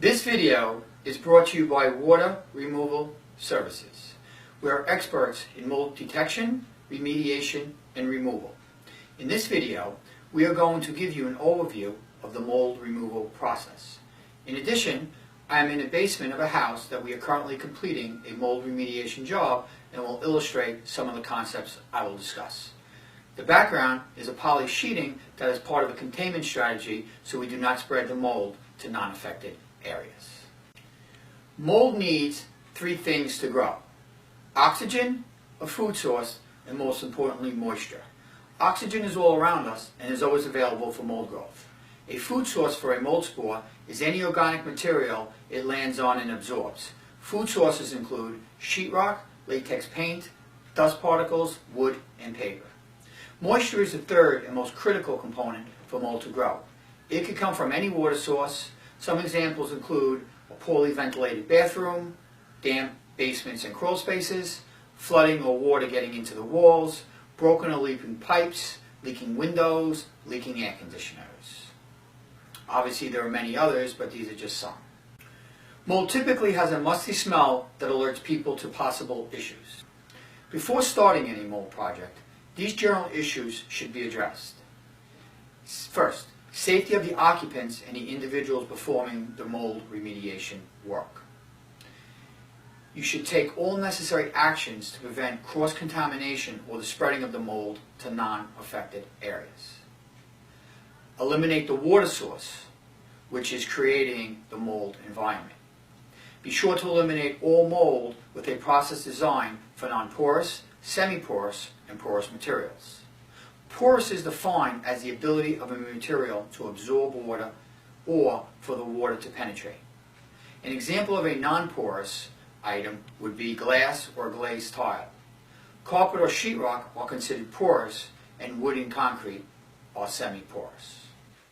This video is brought to you by Water Removal Services. We are experts in mold detection, remediation, and removal. In this video, we are going to give you an overview of the mold removal process. In addition, I am in the basement of a house that we are currently completing a mold remediation job and will illustrate some of the concepts I will discuss. The background is a poly sheeting that is part of a containment strategy so we do not spread the mold to non-affected areas. Mold needs three things to grow: oxygen, a food source, and most importantly, moisture. Oxygen is all around us and is always available for mold growth. A food source for a mold spore is any organic material it lands on and absorbs. Food sources include sheetrock, latex paint, dust particles, wood, and paper. Moisture is the third and most critical component for mold to grow. It could come from any water source. Some examples include a poorly ventilated bathroom, damp basements and crawl spaces, flooding or water getting into the walls, broken or leaking pipes, leaking windows, leaking air conditioners. Obviously there are many others, but these are just some. Mold typically has a musty smell that alerts people to possible issues. Before starting any mold project, these general issues should be addressed. First, safety of the occupants and the individuals performing the mold remediation work. You should take all necessary actions to prevent cross-contamination or the spreading of the mold to non-affected areas. Eliminate the water source, which is creating the mold environment. Be sure to eliminate all mold with a process designed for non-porous, semi-porous, and porous materials. Porous is defined as the ability of a material to absorb water or for the water to penetrate. An example of a non-porous item would be glass or glazed tile. Carpet or sheetrock are considered porous, and wood and concrete are semi-porous.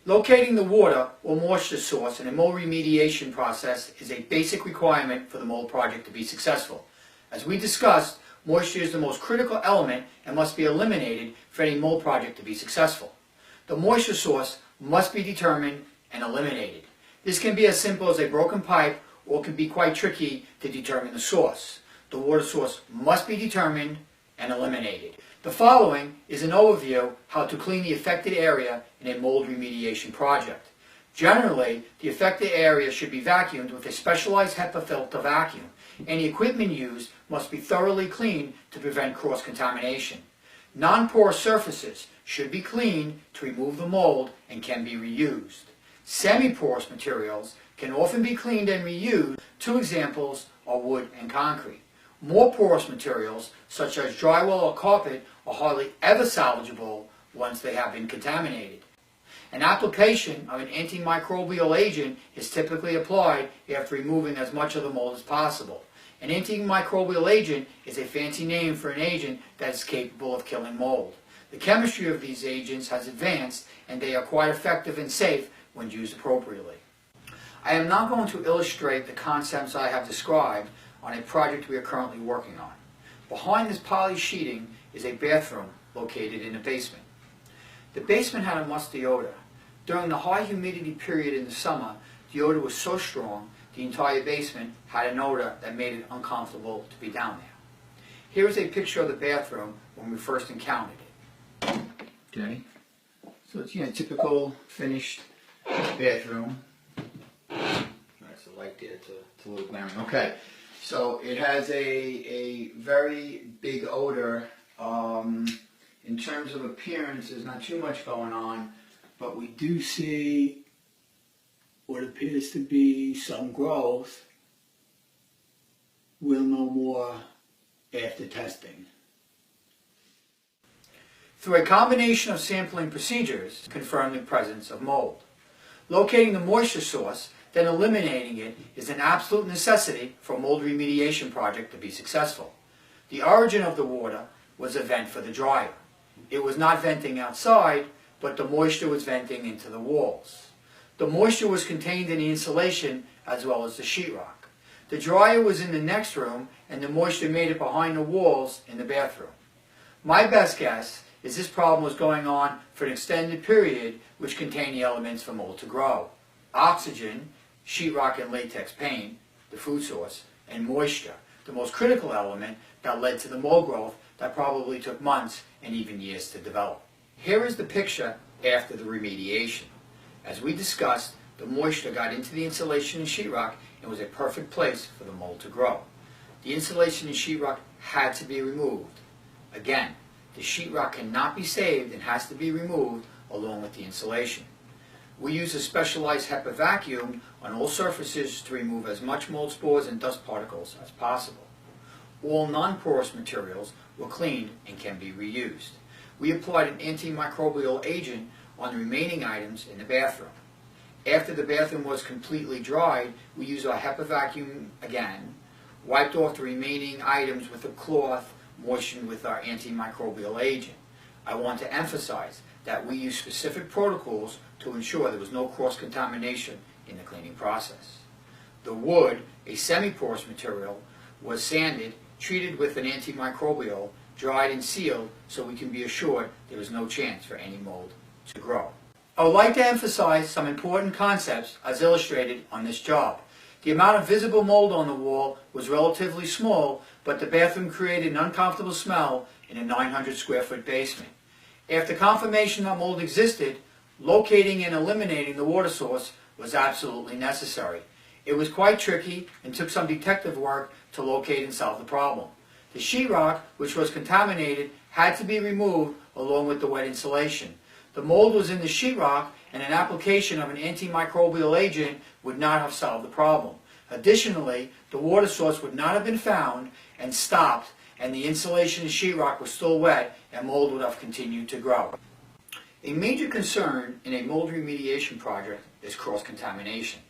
Locating the water or moisture source in a mold remediation process is a basic requirement for the mold project to be successful. As we discussed, moisture is the most critical element and must be eliminated for any mold project to be successful. The moisture source must be determined and eliminated. This can be as simple as a broken pipe or can be quite tricky to determine the source. The water source must be determined and eliminated. The following is an overview how to clean the affected area in a mold remediation project. Generally, the affected area should be vacuumed with a specialized HEPA filter vacuum. Any equipment used must be thoroughly cleaned to prevent cross-contamination. Non-porous surfaces should be cleaned to remove the mold and can be reused. Semi-porous materials can often be cleaned and reused. Two examples are wood and concrete. More porous materials, such as drywall or carpet, are hardly ever salvageable once they have been contaminated. An application of an antimicrobial agent is typically applied after removing as much of the mold as possible. An antimicrobial agent is a fancy name for an agent that is capable of killing mold. The chemistry of these agents has advanced and they are quite effective and safe when used appropriately. I am now going to illustrate the concepts I have described on a project we are currently working on. Behind this poly sheeting is a bathroom located in the basement. The basement had a musty odor. During the high humidity period in the summer, the odor was so strong the entire basement had an odor that made it uncomfortable to be down there. Here is a picture of the bathroom when we first encountered it. Okay, so it's a typical finished bathroom. That's the light there, it's a little glaring. Okay, so it has a very big odor. In terms of appearance, there's not too much going on, but we do see what appears to be some growth. We'll know more after testing. Through a combination of sampling procedures, confirm the presence of mold. Locating the moisture source, then eliminating it is an absolute necessity for a mold remediation project to be successful. The origin of the water was a vent for the dryer. It was not venting outside, but the moisture was venting into the walls. The moisture was contained in the insulation as well as the sheetrock. The dryer was in the next room and the moisture made it behind the walls in the bathroom. My best guess is this problem was going on for an extended period which contained the elements for mold to grow: oxygen, sheetrock and latex paint, the food source, and moisture, the most critical element that led to the mold growth that probably took months and even years to develop. Here is the picture after the remediation. As we discussed, the moisture got into the insulation in sheetrock and was a perfect place for the mold to grow. The insulation in sheetrock had to be removed. Again, the sheetrock cannot be saved and has to be removed along with the insulation. We use a specialized HEPA vacuum on all surfaces to remove as much mold spores and dust particles as possible. All non-porous materials were cleaned and can be reused. We applied an antimicrobial agent on the remaining items in the bathroom. After the bathroom was completely dried, we used our HEPA vacuum again, wiped off the remaining items with a cloth moistened with our antimicrobial agent. I want to emphasize that we use specific protocols to ensure there was no cross-contamination in the cleaning process. The wood, a semi-porous material, was sanded, treated with an antimicrobial, dried and sealed so we can be assured there was no chance for any mold to grow. I would like to emphasize some important concepts as illustrated on this job. The amount of visible mold on the wall was relatively small, but the bathroom created an uncomfortable smell in a 900 square foot basement. After confirmation that mold existed, locating and eliminating the water source was absolutely necessary. It was quite tricky and took some detective work to locate and solve the problem. The sheetrock, which was contaminated, had to be removed along with the wet insulation. The mold was in the sheetrock, and an application of an antimicrobial agent would not have solved the problem. Additionally, the water source would not have been found and stopped, and the insulation in sheetrock was still wet, and mold would have continued to grow. A major concern in a mold remediation project is cross-contamination,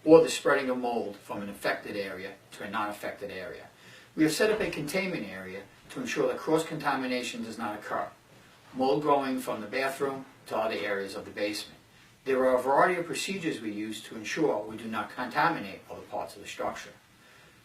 or the spreading of mold from an affected area to a non-affected area. We have set up a containment area to ensure that cross-contamination does not occur. Mold growing from the bathroom to other areas of the basement. There are a variety of procedures we use to ensure we do not contaminate other parts of the structure.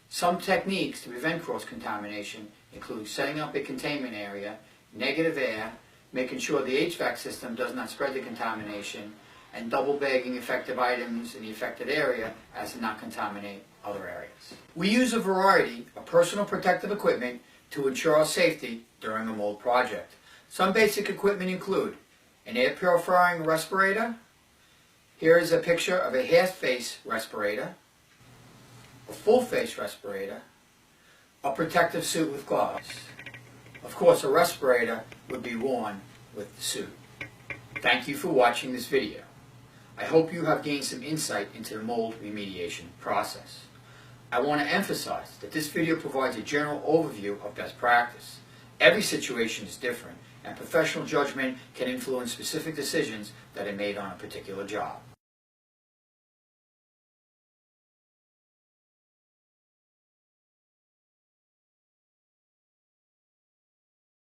Some techniques to prevent cross-contamination include setting up a containment area, negative air, making sure the HVAC system does not spread the contamination, and double bagging affected items in the affected area as to not contaminate other areas. We use a variety of personal protective equipment to ensure our safety during a mold project. Some basic equipment include an air purifying respirator. Here is a picture of a half-face respirator, a full-face respirator, a protective suit with gloves. Of course, a respirator would be worn with the suit. Thank you for watching this video. I hope you have gained some insight into the mold remediation process. I want to emphasize that this video provides a general overview of best practice. Every situation is different, and professional judgment can influence specific decisions that are made on a particular job.